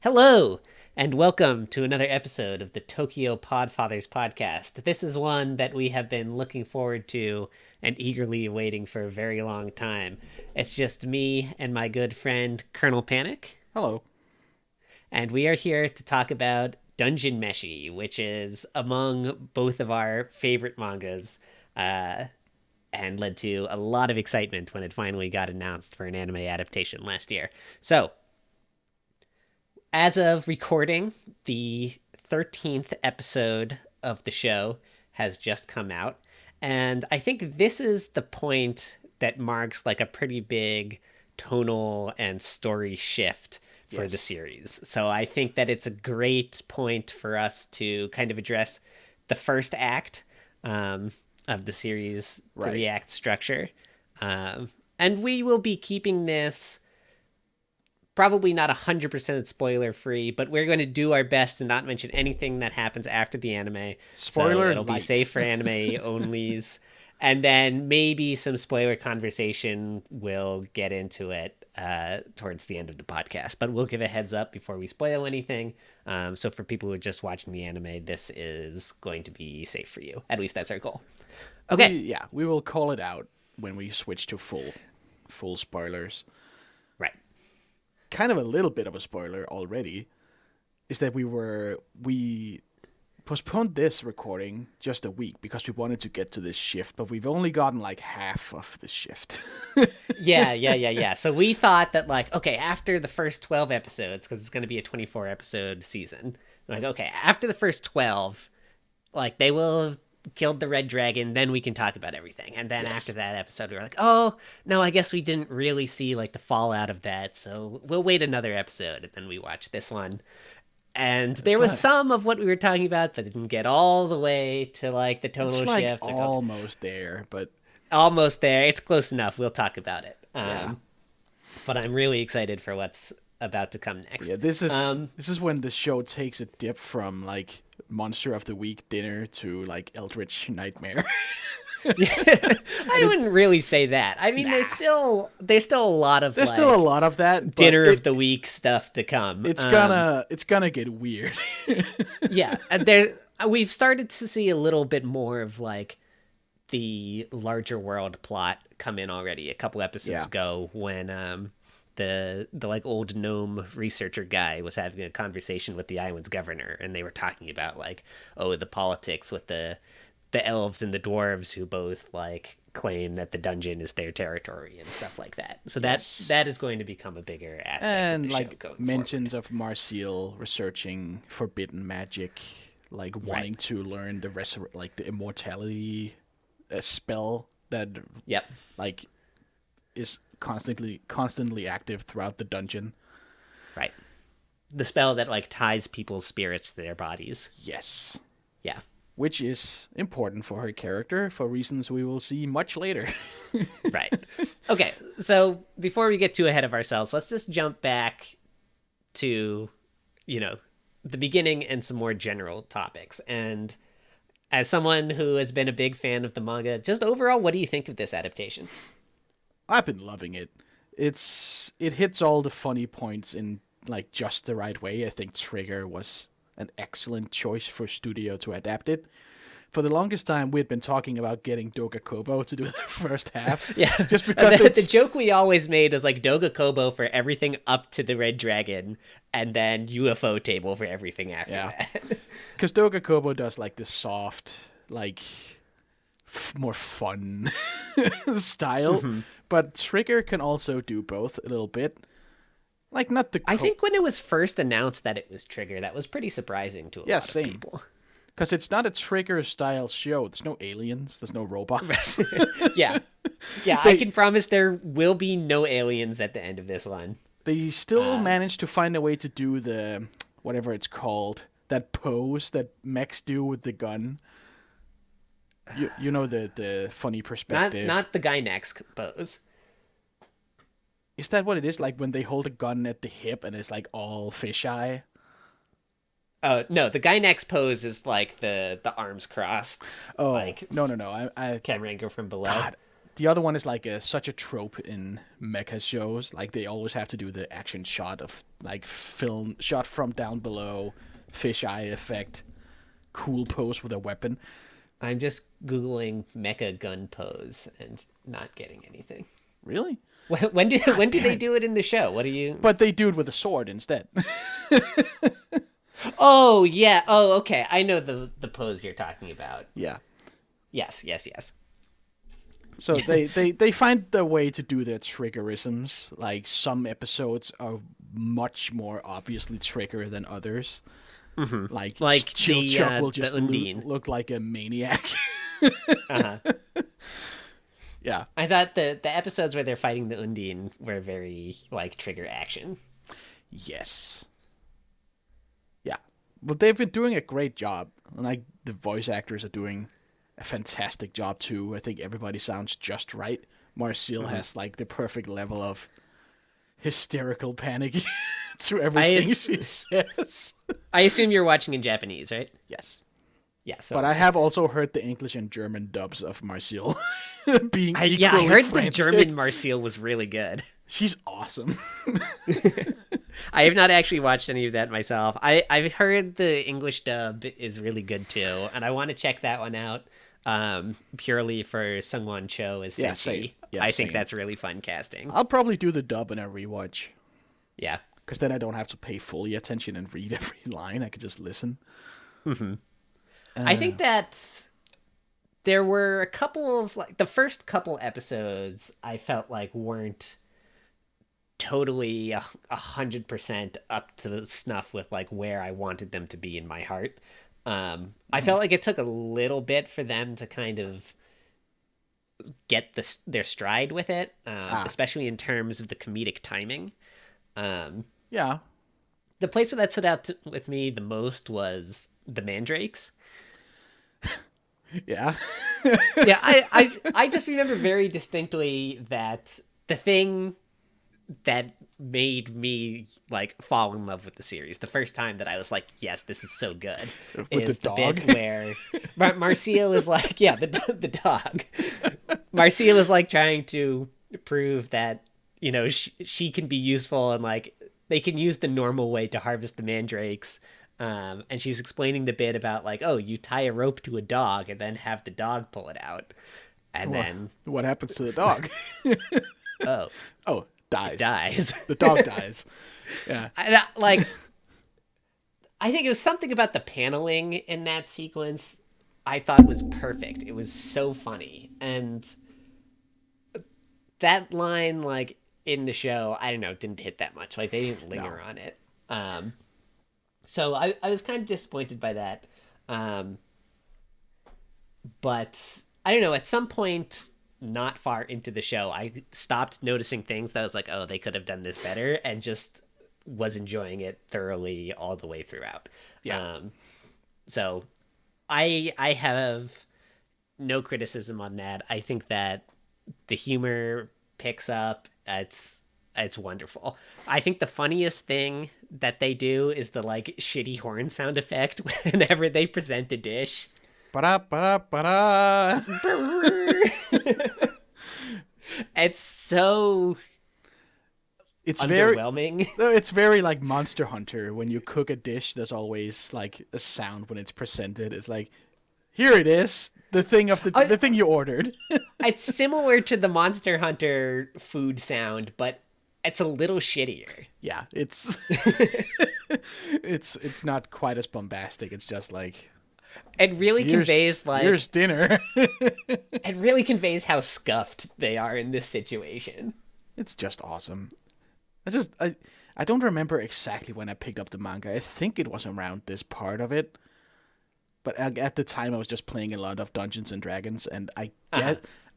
Hello, and welcome to another episode of the Tokyo Podfathers podcast. This is one that we have been looking forward to and eagerly awaiting for a very long time. It's just me and my good friend Colonel Panic, Hello. and we are here to talk about Dungeon Meshi, which is among both of our favorite mangas, uh, and led to a lot of excitement when it finally got announced for an anime adaptation last year. So, as of recording, the 13th episode of the show has just come out. And I think this is the point that marks like a pretty big tonal and story shift for the Yes. series. So I think that it's a great point for us to kind of address the first act of the series Right. 3 act structure. And we will be keeping this probably not 100% spoiler free, but we're going to do our best to not mention anything that happens after the anime. So Spoiler it'll be light. safe for anime onlys. And then maybe some spoiler conversation. We'll get into it towards the end of the podcast. But we'll give a heads up before we spoil anything. So for people who are just watching the anime, this is going to be safe for you. At least that's our goal. Okay. We will call it out when we switch to full spoilers. Right. Kind of a little bit of a spoiler already is that we postponed this recording just a week because we wanted to get to this shift, but we've only gotten like half of the shift. Yeah. So we thought that, like, okay, after the first 12 episodes, because it's going to be a 24 episode season, like, okay, after the first 12, like, they will have killed the red dragon, then we can talk about everything. And then after Yes. that episode, we were like, oh, no, I guess we didn't really see, like, the fallout of that, so we'll wait another episode. And then we watched this one. And there It's was not some of what we were talking about, but didn't get all the way to, like, the it's tonal like shift. Like, okay, almost there, but almost there. It's close enough. We'll talk about it. yeah. But I'm really excited for what's about to come Yeah, next. this is when the show takes a dip from like Monster of the Week dinner to like Eldritch Nightmare. I wouldn't really say that. I mean, Nah. there's still a lot of There's like still a lot of that, but dinner of the week stuff to come. it's gonna get weird. Yeah, and there we've started to see a little bit more of like the larger world plot come in already. A couple episodes Yeah. ago, when the like old gnome researcher guy was having a conversation with the island's governor, and they were talking about like, oh, the politics with the elves and the dwarves who both like claim that the dungeon is their territory and stuff like that. So Yes. that is going to become a bigger aspect of And the show like going mentions forward. of Marcel researching forbidden magic, like wanting to learn like the immortality spell that Yep. like is constantly active throughout the dungeon. Right. The spell that like ties people's spirits to their bodies. Yes. Yeah. Which is important for her character for reasons we will see much later. Right. Okay. So before we get too ahead of ourselves, let's just jump back to, you know, the beginning and some more general topics. And as someone who has been a big fan of the manga, just overall, what do you think of this adaptation? I've been loving it. It hits all the funny points in like just the right way. I think Trigger was an excellent choice for studio to adapt it. For the longest time, we had been talking about getting Doga Kobo to do the first half. Yeah. Just because The it's joke we always made is like Doga Kobo for everything up to the Red Dragon, and then UFO table for everything after yeah, that. because Doga Kobo does like this soft, like more fun style, but Trigger can also do both a little bit. Like not the I think when it was first announced that it was Trigger, that was pretty surprising to a Yeah, lot of same. people. because it's not a Trigger style show. There's no aliens. There's no robots. Yeah. Yeah, I They can promise there will be no aliens at the end of this one. they still managed to find a way to do the whatever it's called, that pose that mechs do with the gun. You know the funny Not perspective. not the Gynax pose. Is that what it is? Like when they hold a gun at the hip and it's like all fisheye. No, the Gynax pose is like the arms crossed, Oh like no. I camera angle from below. God, the other one is like such a trope in mecha shows. Like they always have to do the action shot of like film shot from down below, fisheye effect, cool pose with a weapon. I'm just Googling mecha gun pose and not getting anything. Really? When do they do it in the show? What do you? But they do it with a sword instead. Oh yeah. Oh okay. I know the pose you're talking about. Yeah. Yes. Yes. Yes. So they find the way to do their triggerisms. Like some episodes are much more obviously trigger than others. Mm-hmm. Like Chill Chuck will just look like a maniac. Uh-huh. Yeah. I thought the episodes where they're fighting the Undine were very like trigger action. Yes. Yeah. But they've been doing a great job. Like the voice actors are doing a fantastic job too. I think everybody sounds just right. Marcel has like the perfect level of hysterical panic to everything she says. I assume you're watching in Japanese, right? Yes. Yeah. So but I have also heard the English and German dubs of Marcel being equally yeah, I heard frantic. the German Marcel was really good. She's awesome. I have not actually watched any of that myself. I've heard the English dub is really good too, and I want to check that one out. Purely for Sungwon Cho as Senshi. Yeah, I think same. that's really fun casting. I'll probably do the dub in a rewatch. Yeah. Because then I don't have to pay fully attention and read every line. I could just listen. Mm-hmm. I think that there were a couple of like the first couple episodes I felt like weren't totally 100% up to snuff with like where I wanted them to be in my heart. I felt like it took a little bit for them to kind of get their stride with it, especially in terms of the comedic timing. Yeah. The place where that stood out with me the most was the Mandrakes. Yeah. Yeah, I just remember very distinctly that the thing that made me like fall in love with the series the first time that I was like, yes, this is so good, with is the the dog? bit where Marcel is like, yeah, the dog. Marcel is like trying to prove that, you know, she can be useful and like they can use the normal way to harvest the mandrakes. And she's explaining the bit about like, oh, you tie a rope to a dog and then have the dog pull it out. And then what happens to the dog? Oh, dies. it dies. The dog dies. Yeah. I think it was something about the paneling in that sequence I thought was perfect. It was so funny. And that line, like, in the show, I don't know, didn't hit that much. Like, they didn't linger on it. So I was kind of disappointed by that. But, I don't know, at some point, not far into the show, I stopped noticing things that I was like, oh, they could have done this better, and just was enjoying it thoroughly all the way throughout. Yeah. So I have no criticism on that. I think that the humor picks up. It's wonderful. I think the funniest thing that they do is the like shitty horn sound effect whenever they present a dish. Ba-da, ba-da, ba-da. It's so it's underwhelming. It's very like Monster Hunter. When you cook a dish, there's always like a sound when it's presented. It's like, here it is, the thing of the thing you ordered. It's similar to the Monster Hunter food sound, but it's a little shittier. Yeah, it's it's not quite as bombastic. It's just like, it really conveys like, here's dinner. It really conveys how scuffed they are in this situation. It's just awesome. I don't remember exactly when I picked up the manga. I think it was around this part of it. But at the time, I was just playing a lot of Dungeons and Dragons, and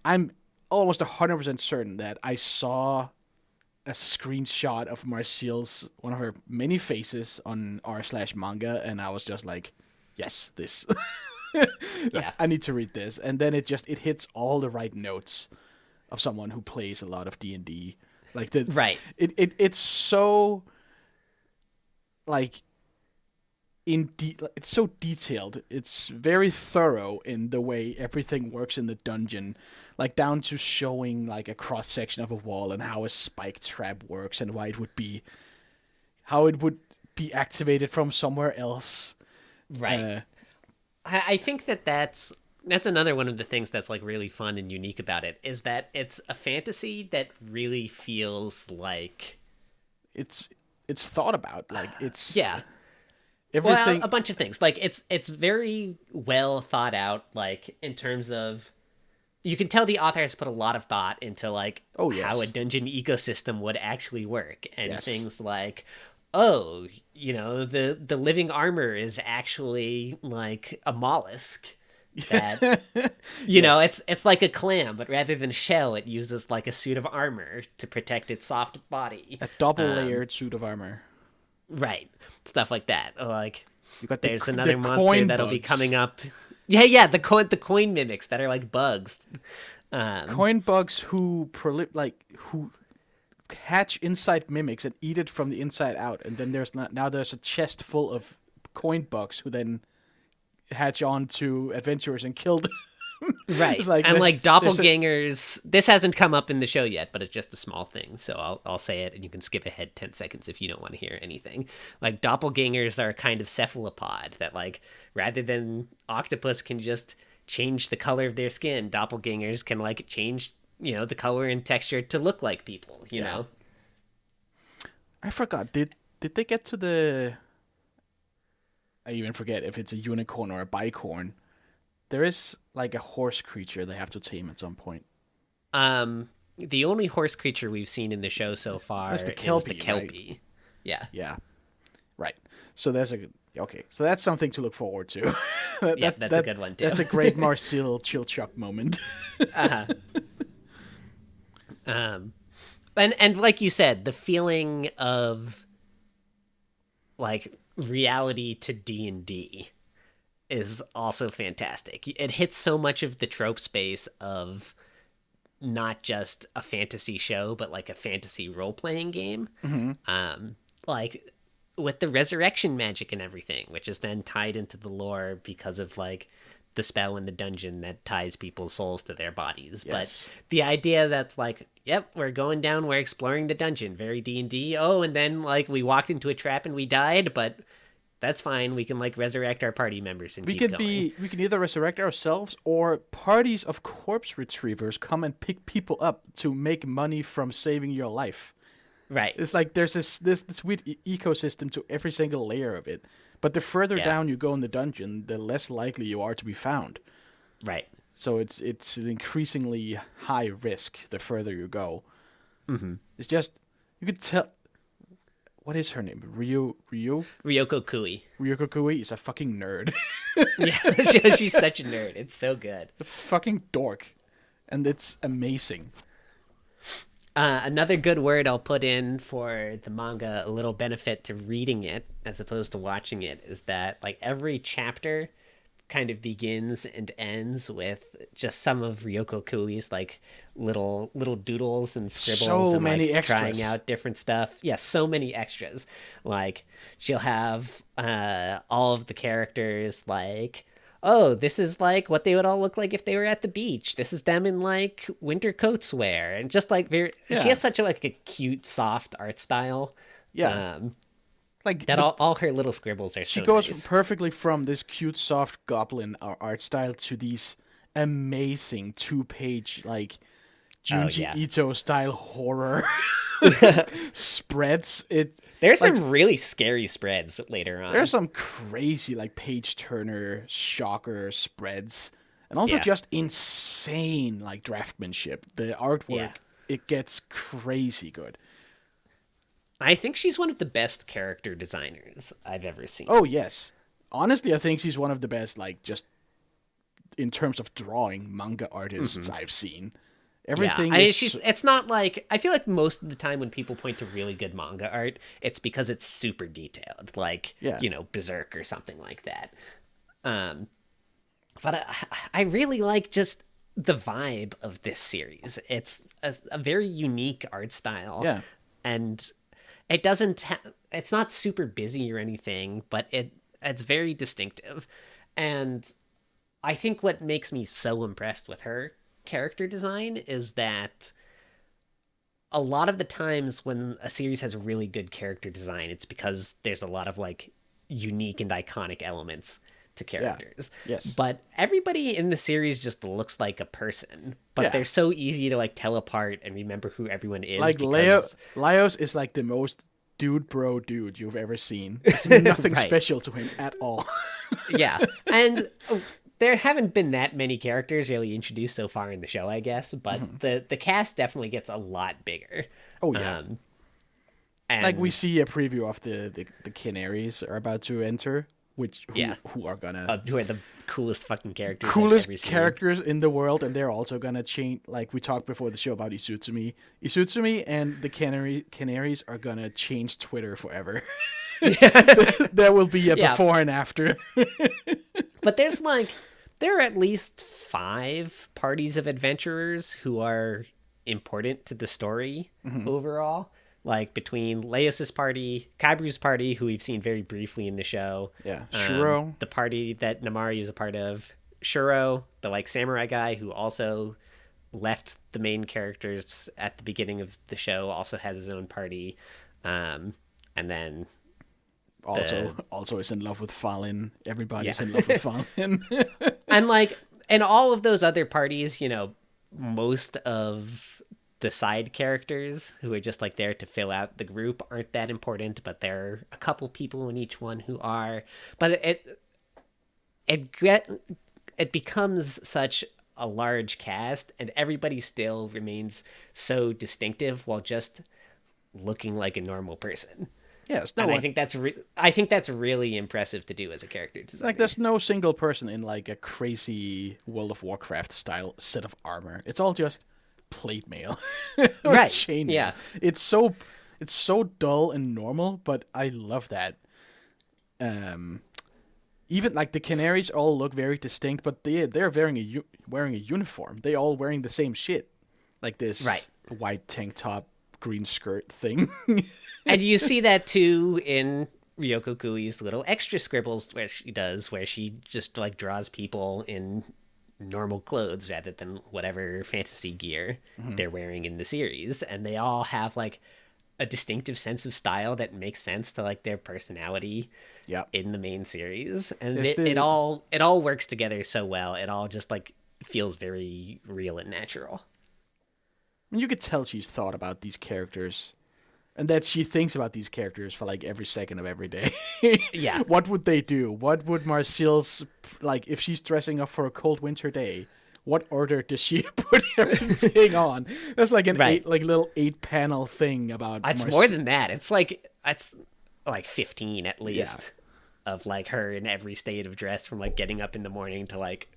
I'm almost 100% certain that I saw a screenshot of Marcel's, one of her many faces on r/manga, and I was just like, yes, this. Yeah. I need to read this. And then it hits all the right notes of someone who plays a lot of D&D. Like right. It's so like it's so detailed. It's very thorough in the way everything works in the dungeon, like down to showing like a cross section of a wall and how a spike trap works and why it would be how it would be activated from somewhere else. Right. I think that's another one of the things that's like really fun and unique about it is that it's a fantasy that really feels like It's thought about. Like it's yeah. Well, everything. a bunch of things. Like it's very well thought out. Like in terms of, you can tell the author has put a lot of thought into like Oh how a yes, dungeon ecosystem would actually work, and yes. things like, oh, the living armor is actually like a mollusk that Yes, it's like a clam, but rather than shell, it uses like a suit of armor to protect its soft body. a double Um, layered suit of armor. right, stuff like that. Like You got there's the another monster coin that'll be coming bugs. up. Yeah, the coin mimics that are like bugs. Um, Coin bugs who hatch inside mimics and eat it from the inside out, and then there's a chest full of coin bugs who then hatch on to adventurers and kill them. It's right, like and like there's a doppelgangers. This hasn't come up in the show yet, but it's just a small thing, so I'll say it, and you can skip ahead 10 seconds if you don't want to hear anything. Like doppelgangers are a kind of cephalopod that, like, rather than octopus can just change the color of their skin, doppelgangers can like change the color and texture to look like people. yeah. I forgot. Did they get to the? I even forget if it's a unicorn or a bicorn. There is like a horse creature they have to tame at some point. The only horse creature we've seen in the show so far That's the is the kelpie, right? kelpie. Yeah. Yeah, right. So there's a okay. So that's something to look forward to. that, Yep, that that's a that good one too. that's a great Marcel Chilchuk moment. uh-huh. Um, and like you said, the feeling of like reality to D&D is also fantastic. It hits so much of the trope space of not just a fantasy show, but like a fantasy role playing game. Hmm. Like with the resurrection magic and everything, which is then tied into the lore because of like the spell in the dungeon that ties people's souls to their bodies. But Yes. the idea that's like, yep, we're going down, we're exploring the dungeon, very D&D. Oh, and then like we walked into a trap and we died, but that's fine. We can like resurrect our party members and keep going. We can either resurrect ourselves or parties of corpse retrievers come and pick people up to make money from saving your life. Right. It's like there's this weird ecosystem to every single layer of it. But the further Yeah. down you go in the dungeon, the less likely you are to be found. Right. So it's an increasingly high risk the further you go. Mm-hmm. It's just you could tell. What is her name? Ryoko Kui. Ryoko Kui is a fucking nerd. Yeah, she's such a nerd. It's so good. A fucking dork. And it's amazing. Another good word I'll put in for the manga, a little benefit to reading it as opposed to watching it, is that like every chapter kind of begins and ends with just some of Ryoko Kui's like little doodles and scribbles So and many like extras. trying out different stuff. Yeah, so many extras. Like she'll have all of the characters like, oh, this is like what they would all look like if they were at the beach. This is them in like winter coats wear, and just like very, she Yeah. has such a like a cute, soft art style. Yeah. Like That all her little scribbles are she so goes nice. perfectly from this cute soft goblin art style to these amazing 2-page like Oh Junji yeah, Ito style horror spreads. It there's like some really scary spreads later there's on. some crazy like page turner shocker spreads, and also Yeah, just insane like draftsmanship. The yeah. artwork it gets crazy good. I think she's one of the best character designers I've ever seen. Oh yes, honestly, I think she's one of the best like just in terms of drawing manga artists I've seen. Yeah, Everything is she's. It's not like, I feel like most of the time when people point to really good manga art, it's because it's super detailed, like yeah. Berserk or something like that. Um, but I really like just the vibe of this series. It's a very unique art style, Yeah. and it doesn't. It's not super busy or anything, but It's very distinctive. And I think what makes me so impressed with her character design is that a lot of the times when a series has really good character design, it's because there's a lot of like unique and iconic elements to characters. Yeah. Yes. But everybody in the series just looks like a person. But Yeah. they're so easy to like tell apart and remember who everyone is. Like because... Laios is like the most dude you've ever seen. There's nothing Right. special to him at all. Yeah. And there haven't been that many characters really introduced so far in the show, I guess, but the cast definitely gets a lot bigger. Oh yeah. And Like we see a preview of the Canaries are about to enter, who are gonna who are the coolest fucking characters I've coolest ever seen. characters in the world, and they're also gonna change. Like we talked before the show about Isutsumi and the Canaries are gonna change Twitter forever. There will be a before and after. But there are at least 5 parties of adventurers who are important to the story overall. Like between Leos's party, Kabru's party, who we've seen very briefly in the show. Yeah, Shuro. The party that Namari is a part of. Shuro, the like samurai guy who also left the main characters at the beginning of the show, also has his own party. And then Also is in love with Falin. Everybody's in love with Falin. and all of those other parties, you know, most of the side characters who are just like there to fill out the group aren't that important, but there are a couple people in each one who are. But it becomes such a large cast, and everybody still remains so distinctive while just looking like a normal person. Yes, I think that's really impressive to do as a character designer. Like there's no single person in like a crazy World of Warcraft style set of armor. It's all just plate mail. Right. Chainmail. Yeah. It's so dull and normal, but I love that. Even like the Canaries all look very distinct, but they're wearing a uniform. They all wearing the same shit. Like this white tank top, green skirt thing. And you see that too in Ryoko Kui's little extra scribbles where she just like draws people in normal clothes rather than whatever fantasy gear they're wearing in the series, and they all have like a distinctive sense of style that makes sense to like their personality in the main series, and it all works together so well. It all just like feels very real and natural. You could tell she's thought about these characters, and that she thinks about these characters for like every second of every day. Yeah. What would they do? What would Marcille's, like, if she's dressing up for a cold winter day, what order does she put everything on? That's like an little 8-panel thing about It's more than that. It's like 15 at least of like her in every state of dress, from like getting up in the morning to like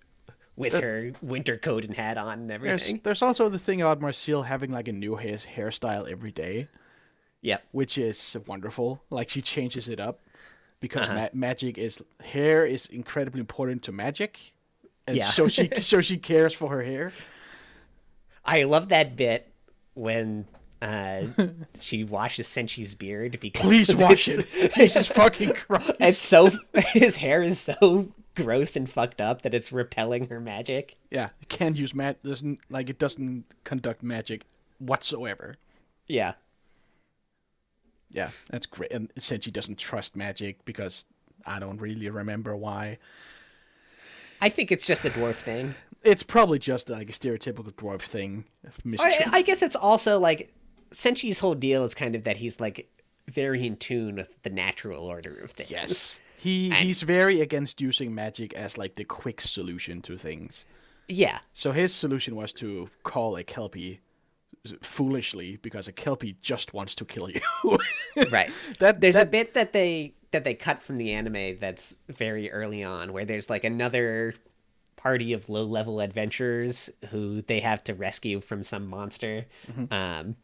with her winter coat and hat on and everything. There's also the thing about Marcille having like a new hairstyle every day. Yep. Which is wonderful. Like she changes it up because hair is incredibly important to magic. And so she cares for her hair. I love that bit when she washes Senshi's beard because please wash it. Jesus fucking Christ. His hair is so gross and fucked up that it's repelling her magic. Yeah, it can't use it doesn't conduct magic whatsoever. Yeah. Yeah, that's great. And Senshi doesn't trust magic because I don't really remember why. I think it's just a dwarf thing. It's probably just like a stereotypical dwarf thing. I guess it's also like Senshi's whole deal is kind of that he's like very in tune with the natural order of things. Yes. He's very against using magic as like the quick solution to things. Yeah. So his solution was to call a Kelpie foolishly because a Kelpie just wants to kill you. Right. There's a bit that they cut from the anime that's very early on where there's like another party of low-level adventurers who they have to rescue from some monster. And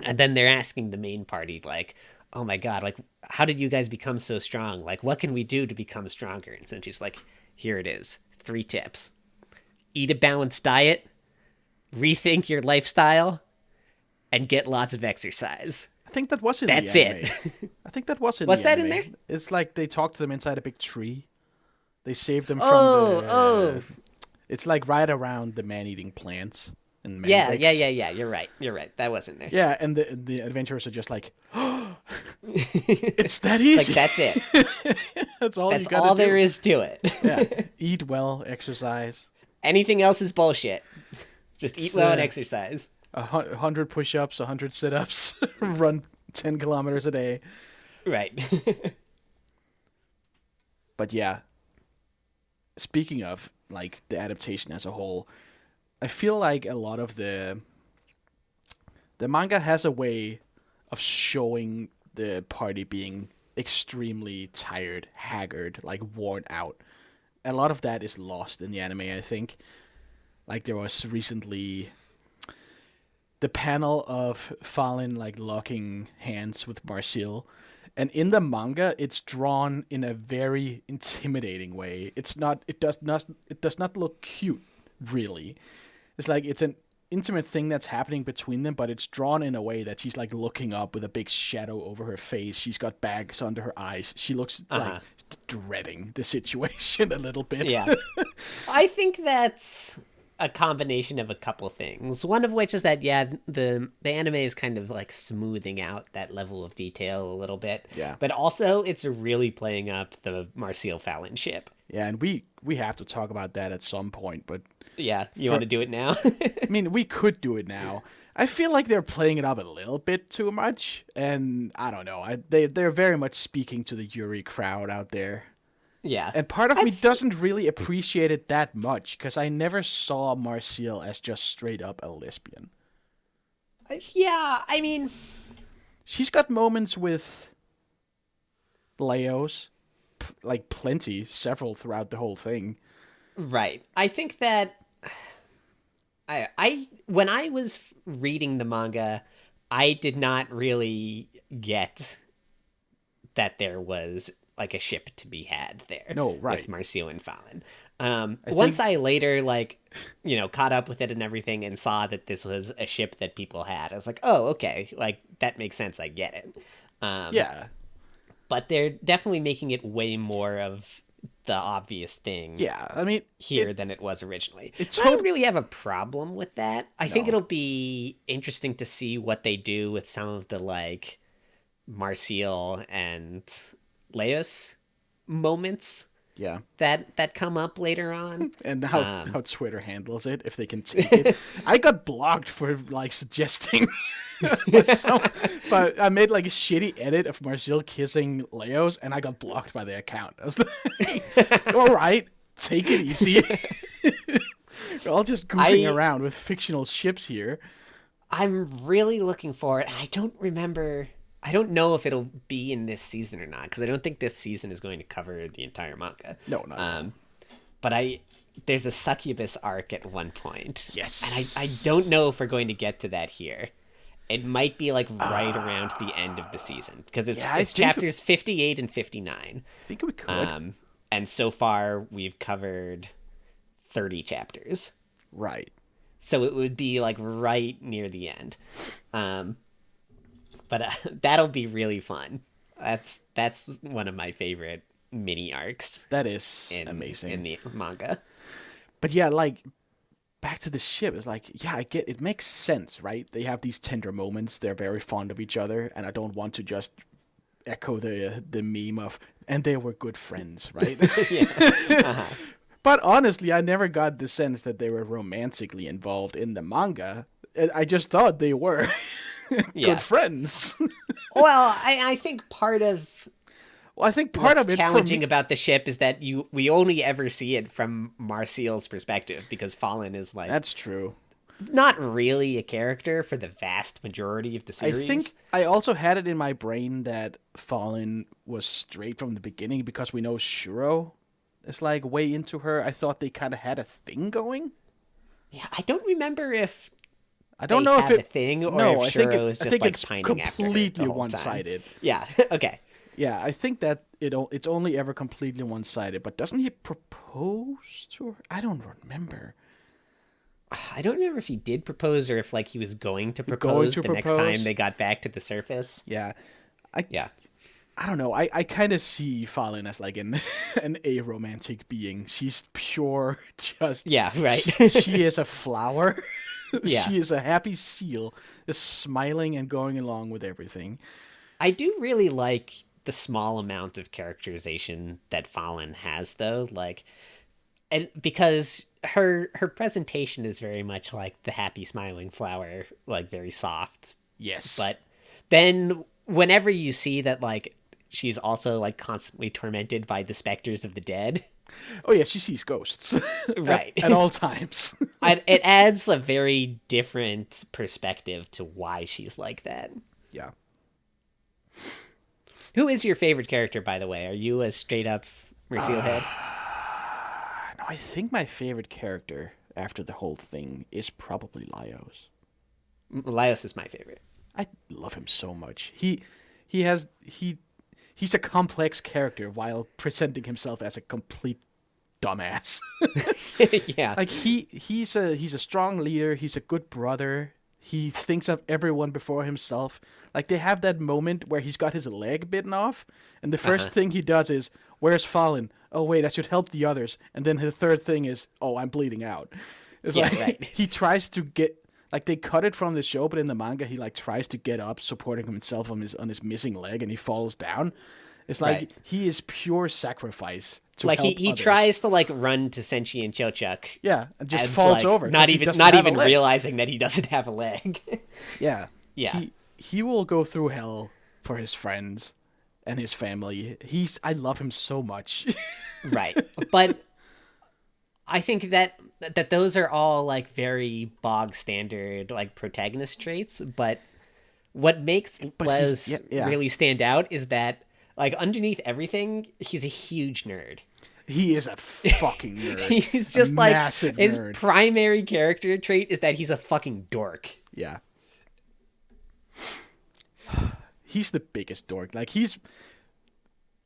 then they're asking the main party like, oh my god, like how did you guys become so strong? Like what can we do to become stronger? And so she's like, here it is. 3 tips. Eat a balanced diet, rethink your lifestyle, and get lots of exercise. I think that was in That's the anime. it. I think that was in Was the that anime. in there? It's like they talked to them inside a big tree. They saved them from Oh, the. oh. It's like right around the man-eating plants and Yeah, yeah, mandrakes. yeah, yeah. You're right. You're right. That wasn't there. Yeah, and the adventurers are just like, it's that It's like easy. that's it. That's all That's you gotta all do. there is to it. Yeah, eat well, exercise. Anything else is bullshit. Just eat It's, well and exercise. 100 push-ups, 100 sit-ups, run 10 kilometers a day. Right. But yeah, speaking of like the adaptation as a whole, I feel like a lot of the manga has a way of showing the party being extremely tired, haggard, like worn out. A lot of that is lost in the anime, I think. Like there was recently the panel of Fallen like locking hands with Marcel. And in the manga, it's drawn in a very intimidating way. It's not. It does not. It does not look cute, really. It's like it's an intimate thing that's happening between them, but it's drawn in a way that she's like looking up with a big shadow over her face. She's got bags under her eyes. She looks like dreading the situation a little bit. Yeah. I think that's a combination of a couple things. One of which is that the anime is kind of like smoothing out that level of detail a little bit. Yeah. But also it's really playing up the Marcel Fallon ship. Yeah, and we have to talk about that at some point, but Yeah, you want to do it now? I mean, we could do it now. I feel like they're playing it up a little bit too much, and I don't know. They're very much speaking to the Yuri crowd out there. Yeah. And part of me doesn't really appreciate it that much, because I never saw Marcel as just straight up a lesbian. Yeah, I mean, She's got moments with Leos, like plenty, several throughout the whole thing. right. I think that I when I was reading the manga, I did not really get that there was like a ship to be had there. No, right. With Marcio and Fallon. Once I later caught up with it and everything and saw that this was a ship that people had, I was like, oh, okay, like that makes sense. I get it. Yeah. But they're definitely making it way more of the obvious thing. Yeah, I mean, here than it was originally. It's I don't really have a problem with that. I think No. it'll be interesting to see what they do with some of the like Marcial and Leos moments yeah. that come up later on. And how Twitter handles it, if they can take it. I got blocked for like suggesting, but I made like a shitty edit of Marcel kissing Leos, and I got blocked by the account. I was like, all right, take it easy. We're all just goofing around with fictional ships here. I'm really looking for it. I don't remember. I don't know if it'll be in this season or not, because I don't think this season is going to cover the entire manga. No, not. But there's a succubus arc at one point. Yes. And I don't know if we're going to get to that here. It might be like right around the end of the season, because it's chapters 58 and 59. I think we could. And so far we've covered 30 chapters. Right. So it would be like right near the end. But that'll be really fun. That's one of my favorite mini arcs. That is amazing in the manga. But yeah, like back to the ship, it's like, yeah, I get it. Makes sense, right? They have these tender moments. They're very fond of each other, and I don't want to just echo the meme of "and they were good friends," right? Yeah. But honestly, I never got the sense that they were romantically involved in the manga. I just thought they were good friends. Well, I think part of I think part of it challenging about the ship is that we only ever see it from Marcial's perspective, because Fallen is like that's true. Not really a character for the vast majority of the series. I think I also had it in my brain that Fallen was straight from the beginning, because we know Shuro is like way into her. I thought they kind of had a thing going. Yeah, I don't remember if I don't know if it a thing or if Shuro is just like it's pining after her completely the whole one-sided. Time. Yeah. Okay. Yeah, I think that it's only ever completely one-sided. But doesn't he propose to her? I don't remember. I don't remember if he did propose or if like he was going to Going propose to the next time propose. they got back to the surface. Yeah. I Yeah. I don't know. I kind of see Fallen as like an an aromantic being. She's pure, just Yeah, right. she is a flower. Yeah. She is a happy seal, just smiling and going along with everything. I do really like the small amount of characterization that Fallen has though, like and because her presentation is very much like the happy smiling flower, like very soft. Yes. But then whenever you see that like she's also like constantly tormented by the specters of the dead, Oh yeah, she sees ghosts right. at all times. It adds a very different perspective to why she's like that. Yeah. Who is your favorite character, by the way? Are you a straight up Mercial head? No, I think my favorite character after the whole thing is probably Laios. Laios is my favorite. I love him so much. He's a complex character while presenting himself as a complete dumbass. Yeah. Like he's a strong leader, he's a good brother. He thinks of everyone before himself. Like they have that moment where he's got his leg bitten off, and the first thing he does is, "Where's Fallen? Oh wait, I should help the others." And then the third thing is, "Oh, I'm bleeding out." It's Yeah, like right. he tries to get like they cut it from the show, but in the manga he like tries to get up, supporting himself on his missing leg, and he falls down. It's like Right. he is pure sacrifice to Like help he others. tries to like run to Senshi and Chochuk Yeah, and just and falls like over. not 'Cause he even doesn't not have a even leg. realizing that he doesn't have a leg. Yeah. Yeah. He will go through hell for his friends and his family. I love him so much. Right. But I think that those are all like very bog standard like protagonist traits, but what makes Les yeah. really stand out is that like underneath everything, he's a huge nerd. He is a fucking nerd. He's A just like massive his nerd. primary character trait is that he's a fucking dork. Yeah. He's the biggest dork. Like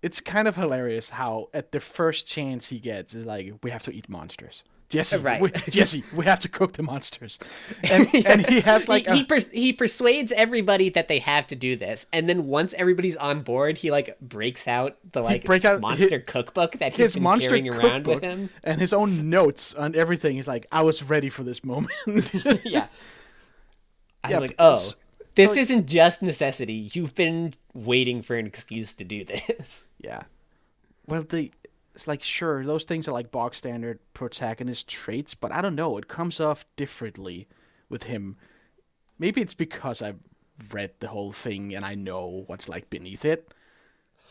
it's kind of hilarious how at the first chance he gets is like, we have to eat monsters. Jesse, Right. we have to cook the monsters. And he has like he persuades everybody that they have to do this, and then once everybody's on board, he like breaks out the like break out monster cookbook that he's his been monster carrying around with cookbook him. and his own notes on everything. He's like, I was ready for this moment. Yeah, I Yeah, was like, oh, because- this isn't just necessity. You've been waiting for an excuse to do this. Yeah. Well, it's like, sure, those things are like bog standard protagonist traits, but I don't know. It comes off differently with him. Maybe it's because I've read the whole thing and I know what's like beneath it.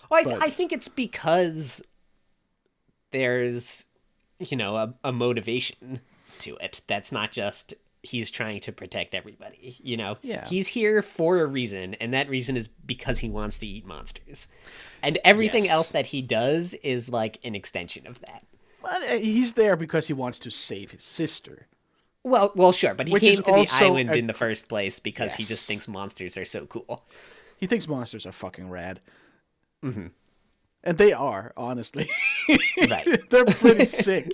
Well, But- I think it's because there's, a motivation to it. That's not just he's trying to protect everybody. Yeah. He's here for a reason, and that reason is because he wants to eat monsters. And everything Yes. else that he does is like an extension of that. But he's there because he wants to save his sister. Well, sure, but he Which is came to the also island a- in the first place because he just Yes. thinks monsters are so cool. He thinks monsters are fucking rad. Mm-hmm. And they are, honestly. Right. They're pretty sick.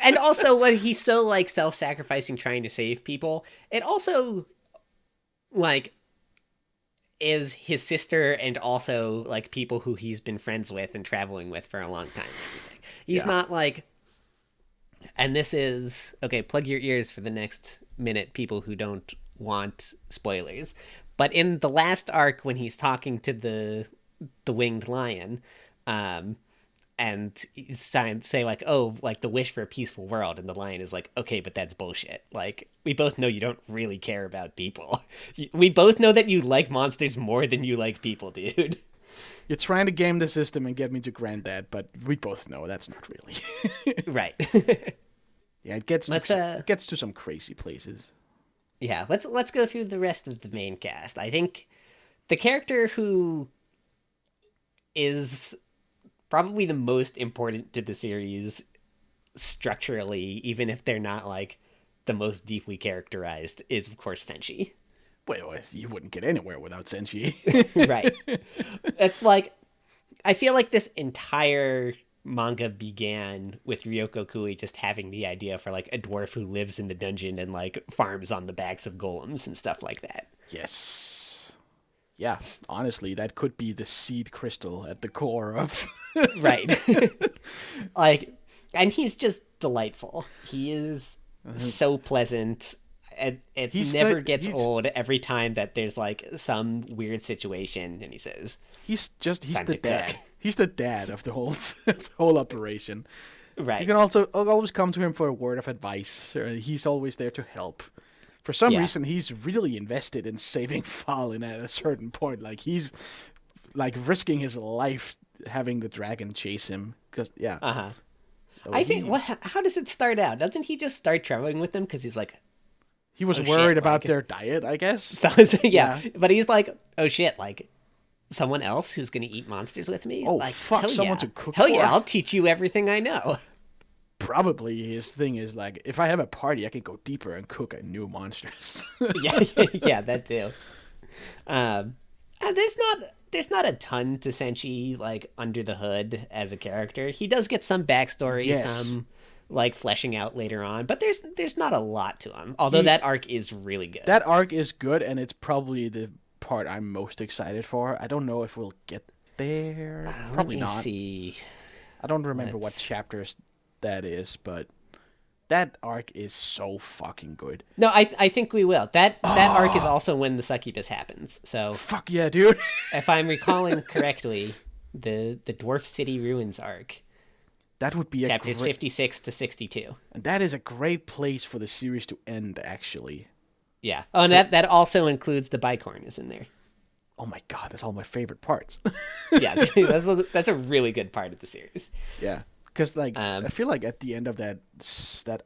And also when he's so like self-sacrificing trying to save people, it also like is his sister and also like people who he's been friends with and traveling with for a long time. He's Yeah. not like, and this is okay, plug your ears for the next minute, people who don't want spoilers. But in the last arc when he's talking to the winged lion, and he's trying to say like, oh, like the wish for a peaceful world, and the lion is like, okay, but that's bullshit. Like, we both know you don't really care about people. We both know that you like monsters more than you like people, dude. You're trying to game the system and get me to granddad, but we both know that's not really. Right. Yeah, it gets it gets to some crazy places. Yeah, let's go through the rest of the main cast. I think the character who is probably the most important to the series structurally, even if they're not like the most deeply characterized, is of course Senshi. Well, you wouldn't get anywhere without Senshi. Right. It's like I feel like this entire manga began with Ryoko Kui just having the idea for like a dwarf who lives in the dungeon and like farms on the backs of golems and stuff like that. Yes. Yeah, honestly, that could be the seed crystal at the core of. Right. Like, and he's just delightful. He is so pleasant. It never gets old every time that there's like some weird situation and he says, he's the dad. cook." He's the dad of the whole the whole operation. Right. You can also always come to him for a word of advice. He's always there to help. For some reason, he's really invested in saving Fallen at a certain point. Like, he's like risking his life having the dragon chase him. Cause I think how does it start out? Doesn't he just start traveling with them because he's like, he was oh, worried shit, about like, their diet, I guess. So, yeah, but he's like, oh shit, like someone else who's gonna eat monsters with me? Oh, like, fuck, hell someone yeah. to cook Hell for? yeah, I'll teach you everything I know. Probably his thing is like, if I have a party, I can go deeper and cook new monsters. Yeah, that too. And there's not a ton to Senshi like under the hood as a character. He does get some backstory, some like fleshing out later on, but there's not a lot to him. Although that arc is really good. That arc is good, and it's probably the part I'm most excited for. I don't know if we'll get there. Probably Let me not. See. I don't remember what chapters that is, but that arc is so fucking good. No, I think we will. That arc is also when the succubus happens. So fuck yeah, dude. If I'm recalling correctly, the Dwarf City Ruins arc. That would be chapters 56 to 62. And that is a great place for the series to end, actually. Yeah. Oh, and that also includes the bicorn is in there. Oh my god, that's all my favorite parts. Yeah, that's a really good part of the series. Yeah. Because, like, I feel like at the end of that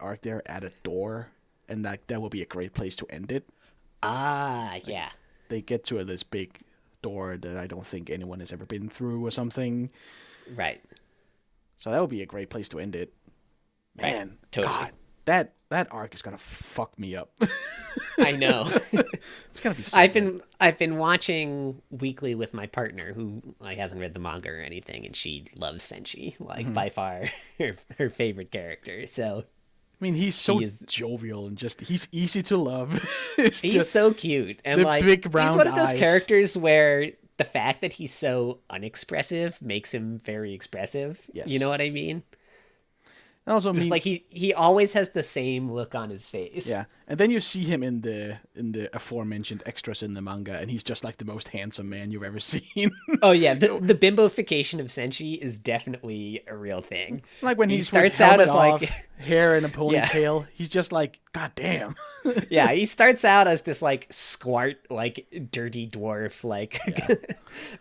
arc, they're at a door, and that will be a great place to end it. Ah, yeah. They get to this big door that I don't think anyone has ever been through or something. Right. So that would be a great place to end it. Man, right. Totally. God, that arc is gonna fuck me up. I know. It's gonna be. So I've been watching weekly with my partner who like hasn't read the manga or anything, and she loves Senshi, like by far her favorite character. So, I mean, he's so jovial and he's easy to love. He's so cute, and like big round he's one of those eyes. characters where the fact that he's so unexpressive makes him very expressive. Yes. You know what I mean? Also, just like he always has the same look on his face. Yeah, and then you see him in the aforementioned extras in the manga, and he's just like the most handsome man you've ever seen. Oh yeah, the bimbofication of Senshi is definitely a real thing. Like when he starts out as like hair in a ponytail, he's just like, god damn. Yeah, he starts out as this like squart, like dirty dwarf, like,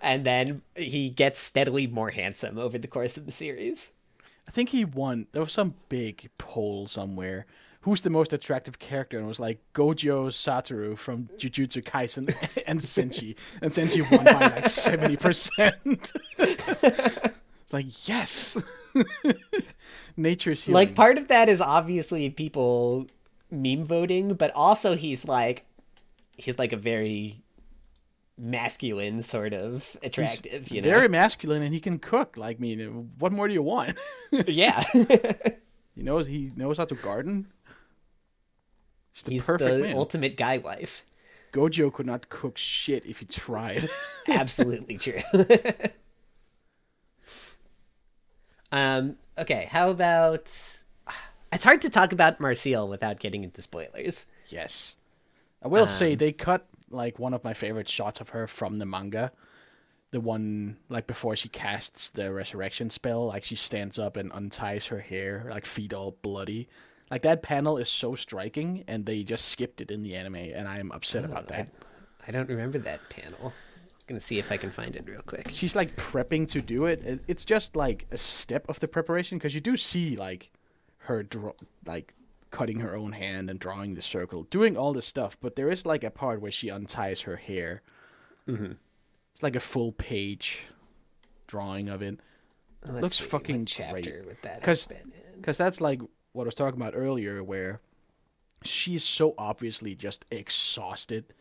and then he gets steadily more handsome over the course of the series. I think he won. There was some big poll somewhere. Who's the most attractive character? And it was like Gojo Satoru from Jujutsu Kaisen and Senshi. And Senshi won by like 70%. It's like, yes. Nature's healing. Like, part of that is obviously people meme voting, but also he's like a very masculine sort of attractive, he's very masculine, and he can cook. Like, I mean, what more do you want? Yeah. He knows how to garden. He's perfect the man. ultimate guy wife. Gojo could not cook shit if he tried. Absolutely true. Okay, how about... It's hard to talk about Marcial without getting into spoilers. Yes. I will say they cut like one of my favorite shots of her from the manga. The one like before she casts the resurrection spell, like she stands up and unties her hair, like feet all bloody. Like that panel is so striking, and they just skipped it in the anime, and I am upset about that. I don't remember that panel. I'm gonna see if I can find it real quick. She's like prepping to do it. It's just like a step of the preparation, because you do see like her cutting her own hand and drawing the circle, doing all this stuff, but there is like a part where she unties her hair. Mm-hmm. It's like a full page drawing of it. Looks fucking great. Because that's like what I was talking about earlier, where she's so obviously just exhausted,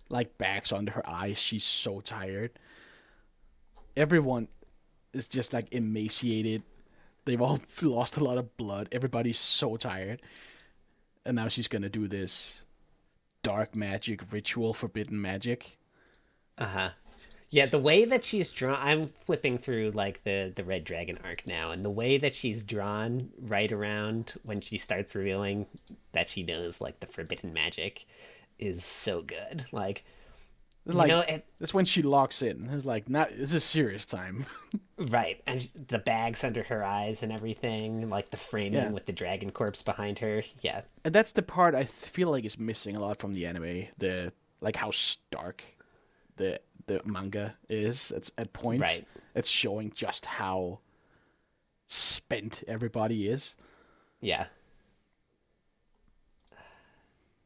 like bags under her eyes. She's so tired. Everyone is just like emaciated. They've all lost a lot of blood. Everybody's so tired. And now she's gonna do this dark magic ritual, forbidden magic. Uh-huh. Yeah, the way that she's drawn, I'm flipping through like the Red Dragon arc now, and the way that she's drawn right around when she starts revealing that she knows like the forbidden magic is so good. Like, Like, that's when she locks in. It's like, not. It's a serious time. right, and the bags under her eyes and everything, like the framing with the dragon corpse behind her. Yeah, And that's the part I feel like is missing a lot from the anime. The like how stark the manga is. It's at points. Right. It's showing just how spent everybody is. yeah.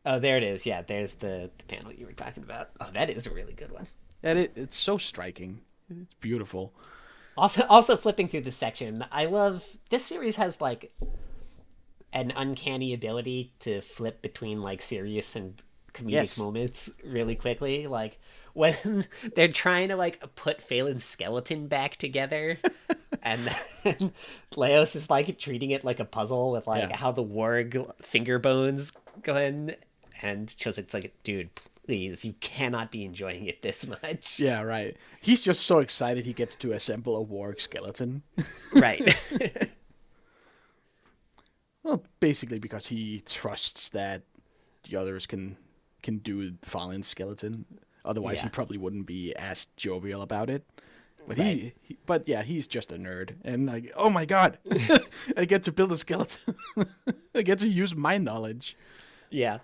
Oh, there it is. Yeah, there's the panel you were talking about. Oh, that is a really good one. And it's so striking. It's beautiful. Also flipping through the section, I love this series has like an uncanny ability to flip between like serious and comedic moments really quickly. Like when they're trying to like put Phelan's skeleton back together, and then Leos is like treating it like a puzzle with like how the warg finger bones go in, and Choset's like, dude, please, you cannot be enjoying it this much. Yeah, right. He's just so excited he gets to assemble a warg skeleton. Right. Well, basically because he trusts that the others can do Phelan's skeleton. Otherwise, he probably wouldn't be as jovial about it. But but yeah, he's just a nerd, and like, oh my god, I get to build a skeleton. I get to use my knowledge. Yeah.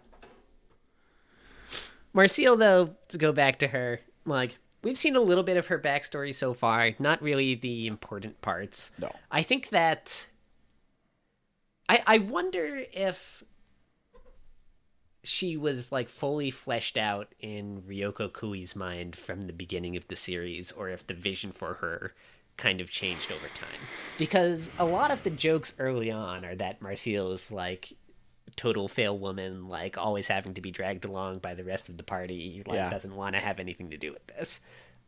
Marcille, though, to go back to her, like, we've seen a little bit of her backstory so far, not really the important parts. No. I think that I wonder if she was like fully fleshed out in Ryoko Kui's mind from the beginning of the series, or if the vision for her kind of changed over time. Because a lot of the jokes early on are that Marcille is like total fail woman, like always having to be dragged along by the rest of the party, like doesn't want to have anything to do with this.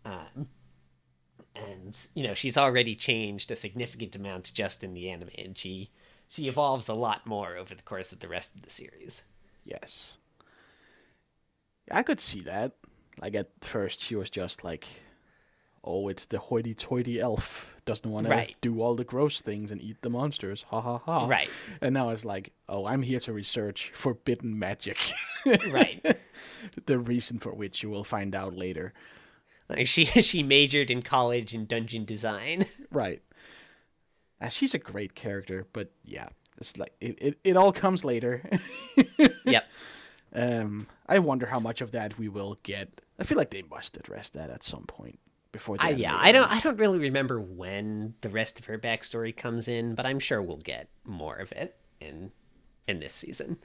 And you know, she's already changed a significant amount just in the anime, and she evolves a lot more over the course of the rest of the series. Yes. I could see that. Like, at first, she was just like, oh, it's the hoity-toity elf. Doesn't want to do all the gross things and eat the monsters. Ha, ha, ha. Right. And now it's like, oh, I'm here to research forbidden magic. Right. The reason for which you will find out later. Like, she majored in college in dungeon design. Right. She's a great character, but yeah, it's like it all comes later. Yep. I wonder how much of that we will get. I feel like they must address that at some point before the yeah, I don't really remember when the rest of her backstory comes in, but I'm sure we'll get more of it in this season.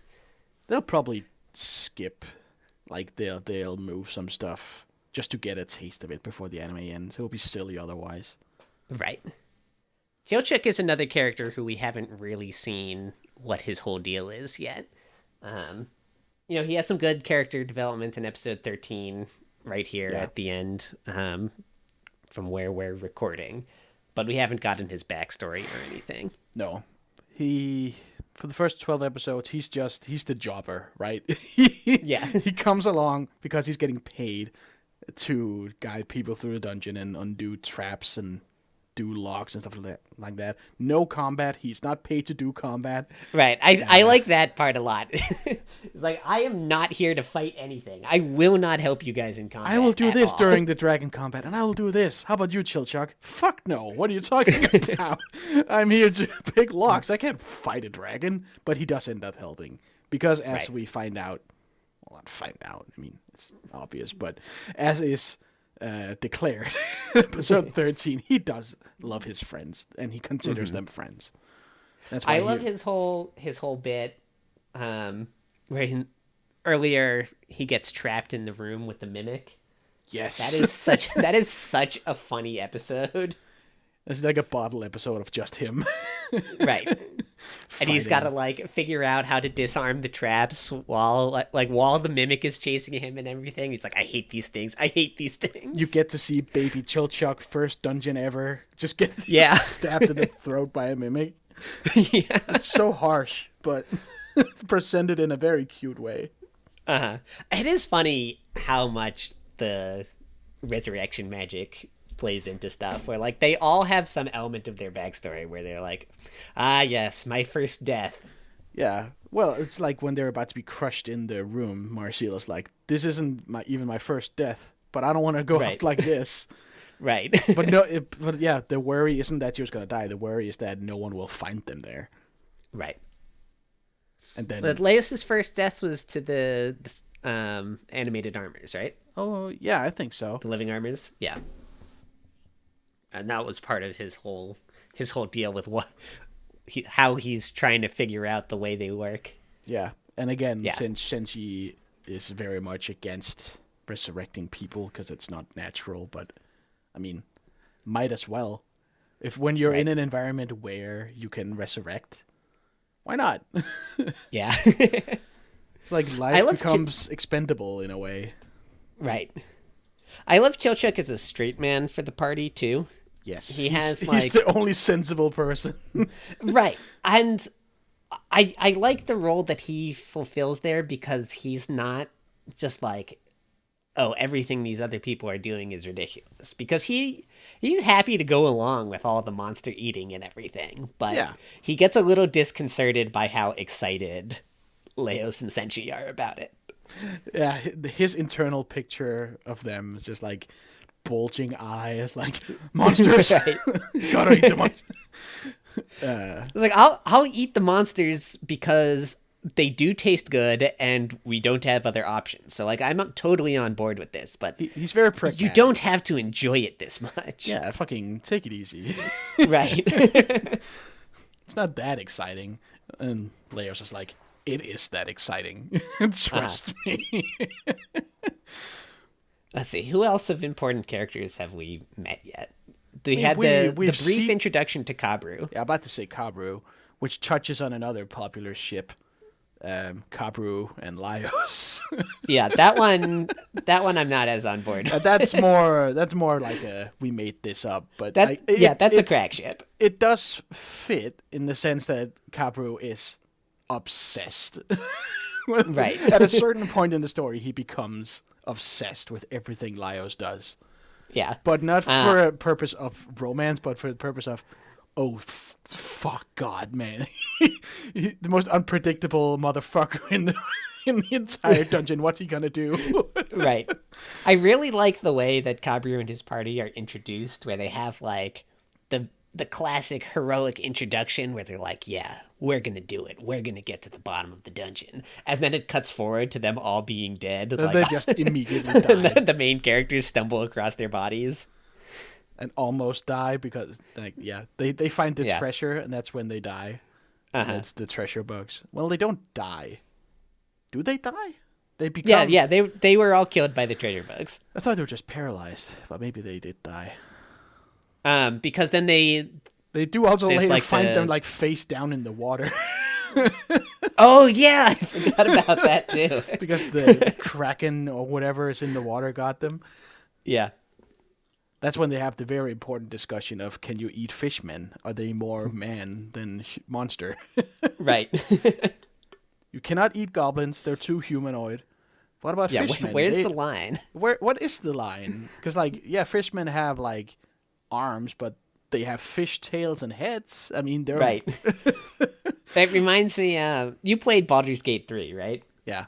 They'll probably skip, like they'll move some stuff just to get a taste of it before the anime ends. It'll be silly otherwise. Right. Kyochuk is another character who we haven't really seen what his whole deal is yet. You know, he has some good character development in episode 13 right here at the end, from where we're recording, but we haven't gotten his backstory or anything. No. For the first 12 episodes, he's the jobber, right? Yeah. He comes along because he's getting paid to guide people through the dungeon and undo traps and do locks and stuff like that. No combat. He's not paid to do combat. Right. I like that part a lot. It's like, I am not here to fight anything. I will not help you guys in combat. I will do this all. during the dragon combat, and I will do this. How about you, Chilchuk? Fuck no. What are you talking about? I'm here to pick locks. I can't fight a dragon. But he does end up helping. Because as we find out, well, not find out, I mean, it's obvious, but as is declared, episode 13, he does love his friends, and he considers them friends. That's why I love his whole bit, where earlier he gets trapped in the room with the mimic. Yes, that is such a funny episode. It's like a bottle episode of just him. Right. And he's got to Fighting. like figure out how to disarm the traps while while the mimic is chasing him and everything. He's like, I hate these things. I hate these You things. get to see Baby Chilchuk first dungeon ever just get Yeah. stabbed in the throat by a mimic. Yeah. It's so harsh, but presented in a very cute way. Uh-huh. It is funny how much the resurrection magic plays into stuff where like they all have some element of their backstory where they're like, ah yes, my first death. Yeah. Well, it's like when they're about to be crushed in the room, Marcela's like, this isn't even my first death, but I don't want to go out Right. like this. Right. But no, but yeah, the worry isn't that you're just gonna die. The worry is that no one will find them there. Right. And But then, Leos's first death was to the animated armors, right? oh yeah, I think so. The living armors. Yeah. And that was part of his whole deal with how he's trying to figure out the way they work. Yeah, and again, Yeah. since he is very much against resurrecting people because it's not natural, but I mean, might as well. If when you're in Right. an environment where you can resurrect, why not? Yeah. It's like I life love becomes expendable in a way. Right. I love Chilchuk as a straight man for the party too. Yes, He has he's like the only sensible person. right, and I like the role that he fulfills there because he's not just like, oh, everything these other people are doing is ridiculous, because he's happy to go along with all the monster eating and everything, but Yeah. he gets a little disconcerted by how excited Leos and Senshi are about it. Yeah, his internal picture of them is just like bulging eyes, like monsters. Right. Gotta eat the monsters. It's like I'll eat the monsters because they do taste good and we don't have other options. So like I'm totally on board with this, but He's very pragmatic. you don't have to enjoy it this much. Yeah, fucking take it easy. Right. It's not that exciting. And Leo's just like, it is that exciting. Trust me. Let's see. Who else of important characters have we met yet? We had we've the brief seen- introduction to Kabru. Yeah, I'm about to say Kabru, which touches on another popular ship, Kabru and Laios. Yeah, that one I'm not as on board. That's more like a we made this up, but That's a crack ship. It does fit in the sense that Kabru is obsessed. Right. At a certain point in the story, he becomes obsessed with everything Laios does. Yeah. But not for a purpose of romance, but for the purpose of, oh, fuck God, man. The most unpredictable motherfucker in the entire dungeon. What's he gonna do? Right. I really like the way that Kabru and his party are introduced, where they have like the classic heroic introduction where they're like, yeah, we're gonna do it. We're gonna get to the bottom of the dungeon. And then it cuts forward to them all being dead. And Like, they just immediately die. the main characters stumble across their bodies. And almost die because, like, yeah, they find the Yeah. treasure, and that's when they die. And Uh-huh. it's the treasure bugs. Well, they don't die. Do they die? They become... Yeah, they were all killed by the treasure bugs. I thought they were just paralyzed, but maybe they did die. Because then they They do also There's later like find the- them like face down in the water oh yeah, I forgot about that too. because the kraken or whatever is in the water got them. Yeah. That's when they have the very important discussion of, can you eat fishmen? Are they more man than monster? Right. You cannot eat goblins; they're too humanoid. What about Yeah, fishmen? where's the line? What is the line? Because like, yeah, fishmen have like arms, but they have fish tails and heads. I mean, they're Right. That reminds me, you played Baldur's Gate 3, right? Yeah.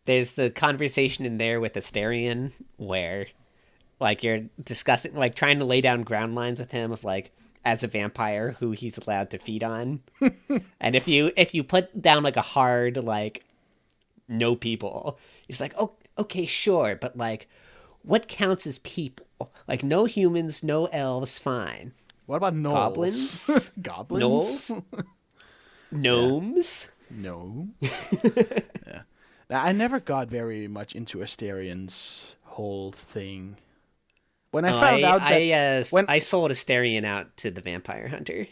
There's the conversation in there with Asterion where, like, you're discussing, like, trying to lay down ground lines with him of, like, as a vampire, who he's allowed to feed on. And if you put down, like, a hard, like, no people, he's like, oh, okay, sure, but, like, what counts as people? Like, no humans, no elves, fine. What about gnolls? Goblins? Goblins? Gnolls? Gnomes? No. Yeah. Now, I never got very much into Asterian's whole thing. When I found out that I sold Asterion out to the vampire hunter.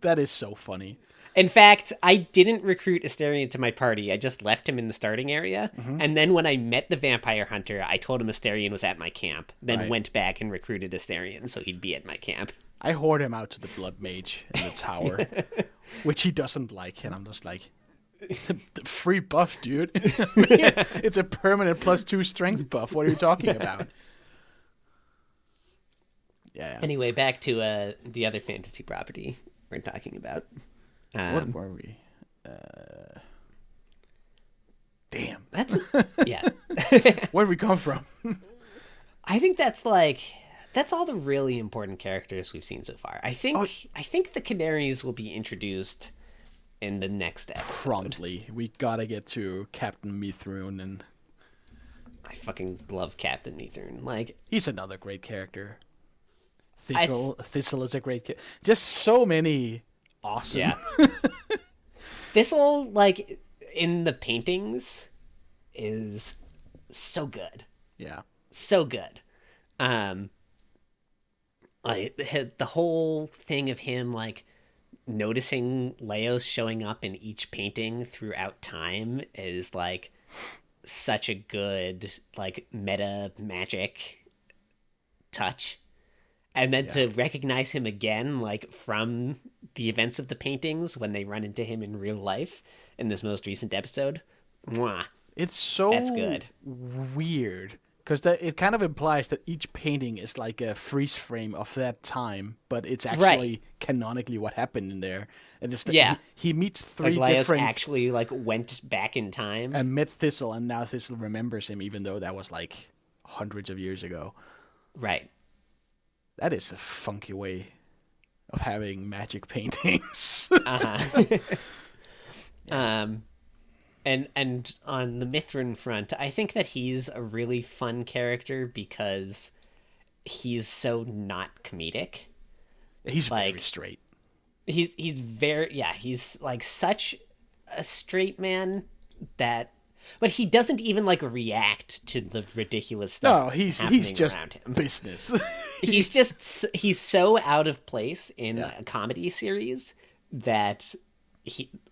That is so funny. In fact, I didn't recruit Asterion to my party. I just left him in the starting area. Mm-hmm. And then when I met the vampire hunter, I told him Asterion was at my camp. Then Right. went back and recruited Asterion so he'd be at my camp. I hoard him out to the Blood Mage in the tower, which he doesn't like, and I'm just like, the free buff, dude. It's a permanent +2 strength buff. What are you talking about? Yeah. Anyway, back to the other fantasy property we're talking about. What were we? Damn. That's yeah. Where'd we come from? I think that's all the really important characters we've seen so far. I think the Canaries will be introduced in the next episode. Promptly. We gotta get to Captain Mithroon, and I fucking love Captain Mithroon. Like, he's another great character. Thistle is a great kid. Just so many awesome. yeah. Thistle, like, in the paintings, is so good. Yeah. So good. Like the whole thing of him like noticing Leos showing up in each painting throughout time is like such a good like meta magic touch. And then to recognize him again, like from the events of the paintings when they run into him in real life in this most recent episode, mwah, It's so that's good. weird because it kind of implies that each painting is like a freeze frame of that time, but it's actually canonically what happened in there. And it's he meets three like Leos different actually like went back in time and met Thistle, and now Thistle remembers him, even though that was like hundreds of years ago. right. That is a funky way of having magic paintings. Uh-huh. And on the Mithrin front, I think that he's a really fun character because he's so not comedic. He's like, very straight. He's like such a straight man that, but he doesn't even like react to the ridiculous stuff. No, he's just around him. business. He's so out of place in a comedy series that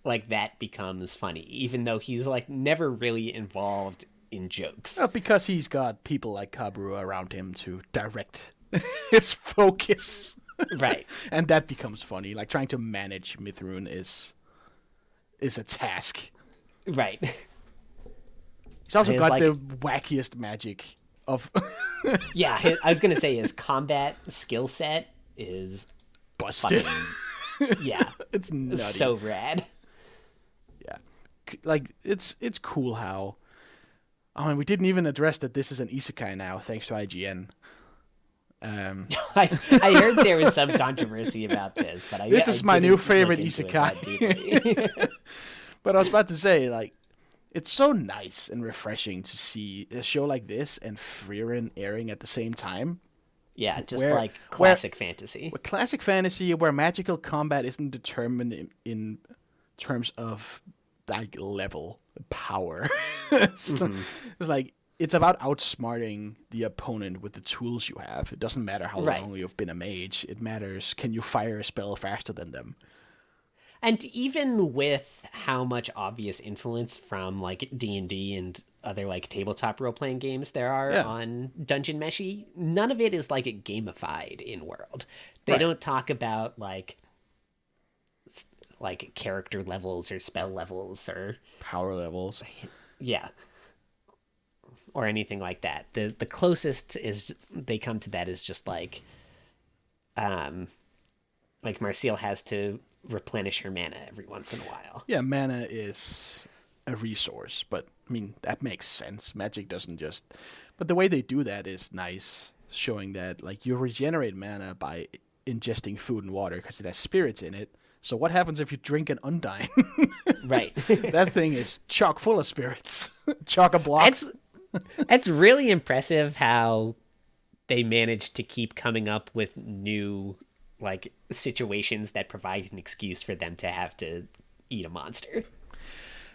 that becomes funny, even though he's like never really involved in jokes. Well, because he's got people like Kabru around him to direct his focus. Right. And that becomes funny. Like trying to manage Mithroon is a task. Right. He's also got the wackiest magic of yeah, I was gonna say his combat skill set is busted. Yeah, It's nutty. so rad. Yeah, like it's cool how. Oh, and we didn't even address that this is an isekai now, thanks to IGN. I heard there was some controversy about this, but This is my new favorite look into isekai. But I was about to say, like, it's so nice and refreshing to see a show like this and Frieren airing at the same time. Yeah, just like classic fantasy. With classic fantasy, where magical combat isn't determined in terms of like level power. It's like it's about outsmarting the opponent with the tools you have. It doesn't matter how long you've been a mage. It matters, can you fire a spell faster than them? And even with how much obvious influence from like D&D and other like tabletop role-playing games there are on Dungeon Meshi, none of it is like gamified in world. They don't talk about like character levels or spell levels or power levels. Yeah. Or anything like that. The closest is they come to that is just like Marcille has to replenish her mana every once in a while. Yeah, mana is a resource, but I mean that makes sense. Magic doesn't just, but the way they do that is nice, showing that like you regenerate mana by ingesting food and water because it has spirits in it. So what happens if you drink an Undyne? Right. That thing is chock full of spirits, chock a block. It's really impressive how they managed to keep coming up with new like situations that provide an excuse for them to have to eat a monster.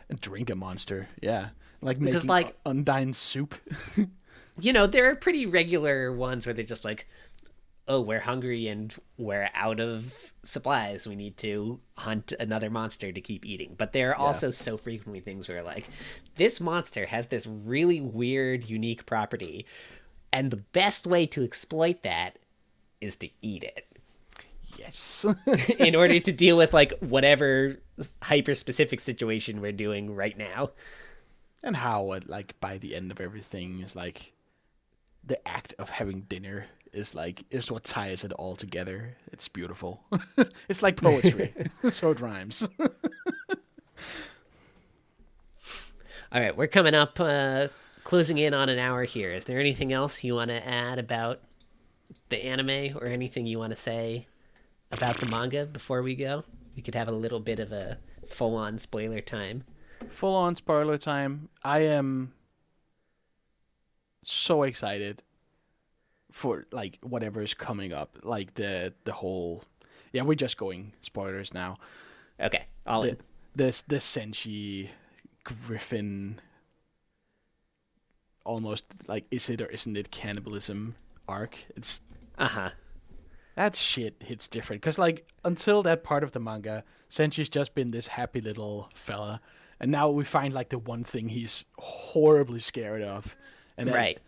And drink a monster, yeah. Like because, making like, Undyne soup. You know, there are pretty regular ones where they're just like, oh, we're hungry and we're out of supplies. We need to hunt another monster to keep eating. But there are Yeah. also so frequently things where, like, this monster has this really weird, unique property. And the best way to exploit that is to eat it Yes. in order to deal with, like, whatever hyper specific situation we're doing right now. And how, like, by the end of everything is like the act of having dinner is what ties it all together. It's beautiful. It's like poetry. So it rhymes. All right, we're coming up, closing in on an hour here. Is there anything else you want to add about the anime or anything you want to say about the manga before we go? We could have a little bit of a full on spoiler time. Full on spoiler time. I am so excited for like whatever is coming up. Like the whole yeah, we're just going spoilers now. Okay, all in. This Senshi Griffin almost like is it or isn't it cannibalism arc. It's Uh-huh. that shit hits different because like until that part of the manga, Senshi's just been this happy little fella, and now we find like the one thing he's horribly scared of, and then Right.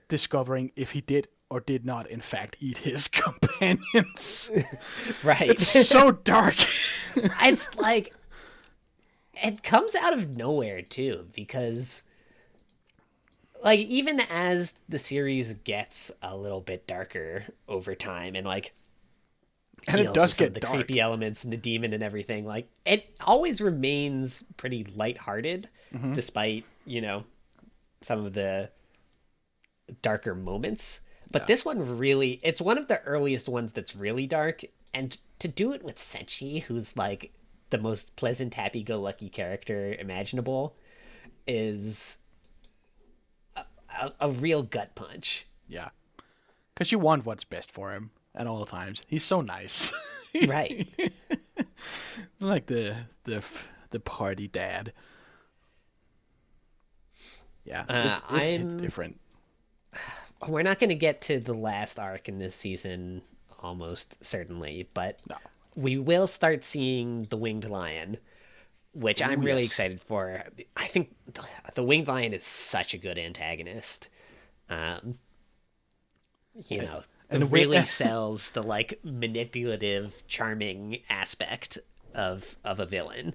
discovering if he did or did not in fact eat his companions. Right. It's so dark. It's like it comes out of nowhere too, because like even as the series gets a little bit darker over time and like And it deals does with some get of the dark. creepy elements and the demon and everything, like it always remains pretty lighthearted despite, you know, some of the darker moments. But this one really, it's one of the earliest ones that's really dark, and to do it with Senshi, who's like the most pleasant, happy-go-lucky character imaginable, is a real gut punch. Yeah. Because you want what's best for him at all times. He's so nice. Right. Like the party dad. Yeah. It hit different. We're not going to get to the last arc in this season, almost certainly, but No. we will start seeing the Winged Lion, which I'm really excited for. I think the Winged Lion is such a good antagonist. You know, and it the way- really sells the like manipulative, charming aspect of a villain.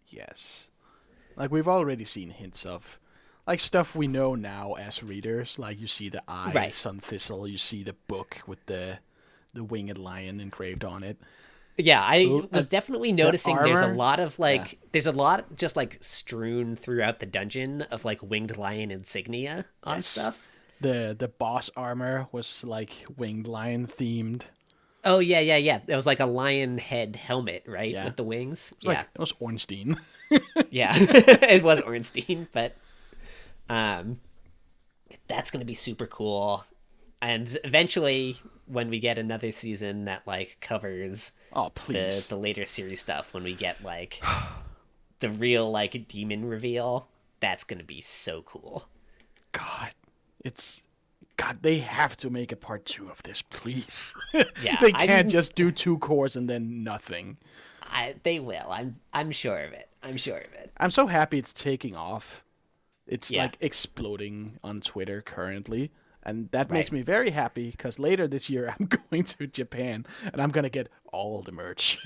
Yes. Like we've already seen hints of like stuff we know now as readers. Like you see the eye, Right. Sun Thistle, you see the book with the winged lion engraved on it. Yeah, I L- was uh, definitely noticing there's a armor? lot of like there's a lot just like strewn throughout the dungeon of like Winged Lion insignia on Yes. stuff. The boss armor was like winged lion themed. Oh yeah, yeah, yeah. It was like a lion head helmet, right, Yeah. with the wings. Like Yeah, it was Ornstein. yeah. It was Ornstein, but um, that's gonna be super cool. And eventually, when we get another season that like covers Oh the please. the later series stuff, when we get like the real like demon reveal, that's gonna be so cool. God. It's God, they have to make a part 2 of this, please. Yeah, They can't just do 2 cores and then nothing. They will. I'm sure of it. I'm sure of it. I'm so happy it's taking off. It's Yeah. like exploding on Twitter currently. And that Right. makes me very happy because later this year I'm going to Japan and I'm going to get all the merch.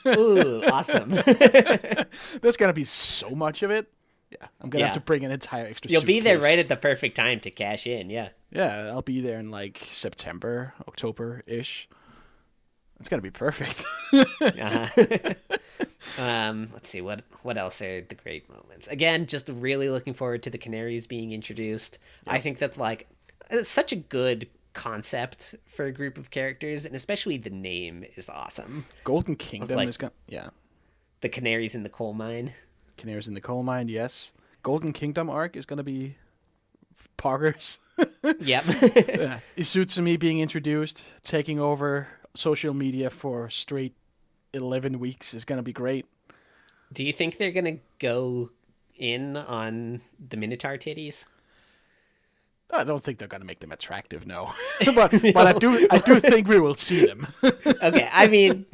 Ooh, awesome. There's going to be so much of it. Yeah, I'm going to Yeah. have to bring an entire extra You'll be there suitcase. right at the perfect time to cash in. Yeah. Yeah, I'll be there in like September, October-ish. It's going to be perfect. Uh-huh. Let's see what else are the great moments. Again, just really looking forward to the Canaries being introduced. I think that's like it's such a good concept for a group of characters, and especially the name is awesome. Golden Kingdom like- is going to... Yeah. The Canaries in the coal mine. Canaries in the Coal Mine, yes. Golden Kingdom arc is going to be poggers. Yep. Yeah. Izutsume being introduced, taking over social media for straight 11 weeks is going to be great. Do you think they're gonna go in on the Minotaur titties? I don't think they're gonna make them attractive, no. but I do think we will see them. Okay, I mean,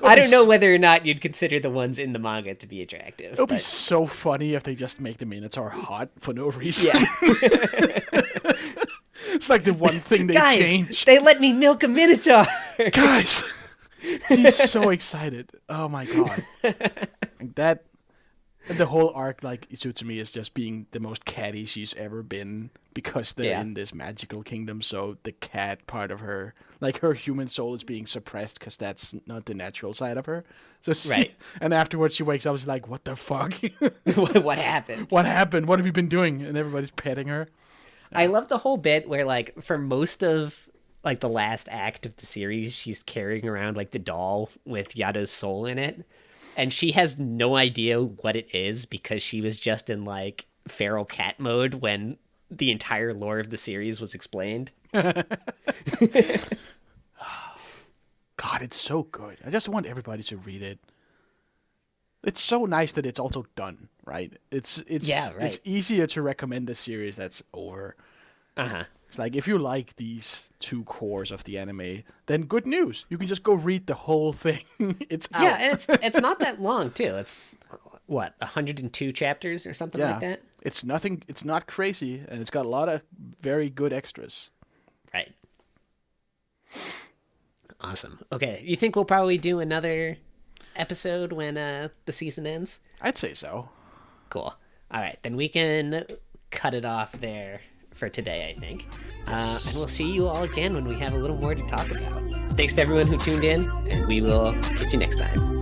I don't know whether or not you'd consider the ones in the manga to be attractive. It'll be so funny if they just make the Minotaur hot for no reason. Yeah. It's like the one thing they Guys, change. they let me milk a Minotaur. Guys, he's so excited. Oh my god. Like that. And the whole arc, like, Izutami is just being the most catty she's ever been because they're in this magical kingdom. So the cat part of her, like her human soul, is being suppressed because that's not the natural side of her. So Right. And afterwards she wakes up, and is like, "What the fuck? What happened? What happened? What have you been doing?" And everybody's petting her. I love the whole bit where, like, for most of like the last act of the series, she's carrying around like the doll with Yado's soul in it. And she has no idea what it is because she was just in like feral cat mode when the entire lore of the series was explained. God, it's so good. I just want everybody to read it. It's so nice that it's also done, right? It's easier to recommend a series that's over. Uh-huh. It's like, if you like these two cores of the anime, then good news. You can just go read the whole thing. It's out. Yeah, and it's not that long too. It's what, 102 chapters or something like that? It's nothing, it's not crazy, and it's got a lot of very good extras. Right. Awesome. Okay, you think we'll probably do another episode when the season ends? I'd say so. Cool. All right, then we can cut it off there for today, I think. And we'll see you all again when we have a little more to talk about. Thanks to everyone who tuned in, and we will catch you next time.